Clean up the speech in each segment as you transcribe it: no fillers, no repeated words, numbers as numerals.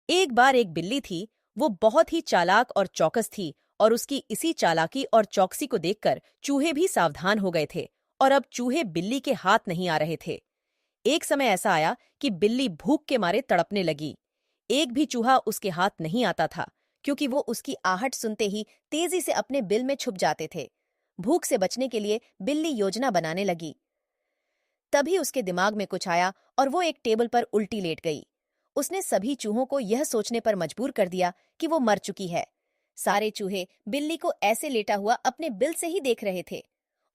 एक बार एक बिल्ली थी। वो बहुत ही चालाक और चौकस थी और उसकी इसी चालाकी और चौकसी को देखकर चूहे भी सावधान हो गए थे और अब चूहे बिल्ली के हाथ नहीं आ रहे थे। एक समय ऐसा आया कि बिल्ली भूख के मारे तड़पने लगी। एक भी चूहा उसके हाथ नहीं आता था क्योंकि वो उसकी आहट सुनते ही तेजी से अपने बिल में छुप जाते थे। भूख से बचने के लिए बिल्ली योजना बनाने लगी। तभी उसके दिमाग में कुछ आया और वो एक टेबल पर उल्टी लेट गई। उसने सभी चूहों को यह सोचने पर मजबूर कर दिया कि वो मर चुकी है। सारे चूहे बिल्ली को ऐसे लेटा हुआ अपने बिल से ही देख रहे थे।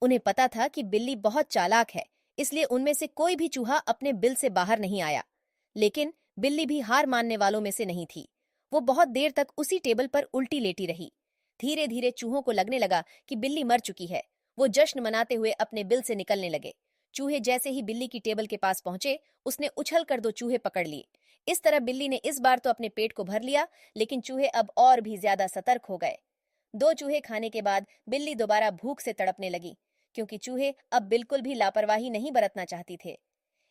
उन्हें पता था कि बिल्ली बहुत चालाक है, इसलिए उनमें से कोई भी चूहा अपने बिल से बाहर नहीं आया। लेकिन बिल्ली भी हार मानने वालों में से नहीं थी। वो बहुत देर तक उसी टेबल पर उल्टी लेटी रही। धीरे धीरे चूहों को लगने लगा कि बिल्ली मर चुकी है। वो जश्न मनाते हुए अपने बिल से निकलने लगे। चूहे जैसे ही बिल्ली की टेबल के पास पहुंचे, उसने उछल कर दो चूहे पकड़ लिए। इस तरह बिल्ली ने इस बार तो अपने पेट को भर लिया, लेकिन चूहे अब और भी ज्यादा सतर्क हो गए। दो चूहे खाने के बाद बिल्ली दोबारा भूख से तड़पने लगी, क्योंकि चूहे अब बिल्कुल भी लापरवाही नहीं बरतना चाहती थे।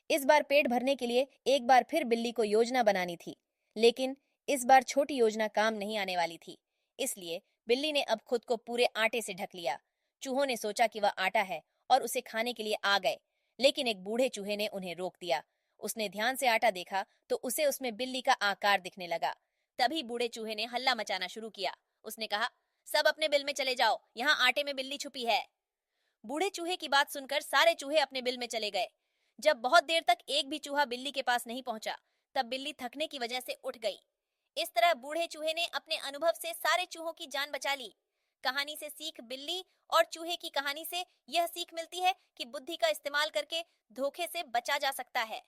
इस बार पेट भरने के लिए एक बार फिर बिल्ली को योजना बनानी थी, लेकिन इस बार छोटी योजना काम नहीं आने वाली थी। इसलिए बिल्ली ने अब खुद को पूरे आटे से ढक लिया। चूहों ने सोचा कि वह आटा है और उसे खाने के लिए आ गए, लेकिन एक बूढ़े चूहे ने उन्हें रोक दिया। उसने ध्यान से आटा देखा तो उसे उसमें बिल्ली का आकार दिखने लगा। तभी बूढ़े चूहे ने हल्ला मचाना शुरू किया। उसने कहा, सब अपने बिल में चले जाओ, यहाँ आटे में बिल्ली छुपी है। बूढ़े चूहे की बात सुनकर सारे चूहे अपने बिल में चले गए। जब बहुत देर तक एक भी चूहा बिल्ली के पास नहीं पहुंचा, तब बिल्ली थकने की वजह से उठ गई। इस तरह बूढ़े चूहे ने अपने अनुभव से सारे चूहों की जान बचा ली। कहानी से सीख, बिल्ली और चूहे की कहानी से यह सीख मिलती है कि बुद्धि का इस्तेमाल करके धोखे से बचा जा सकता है।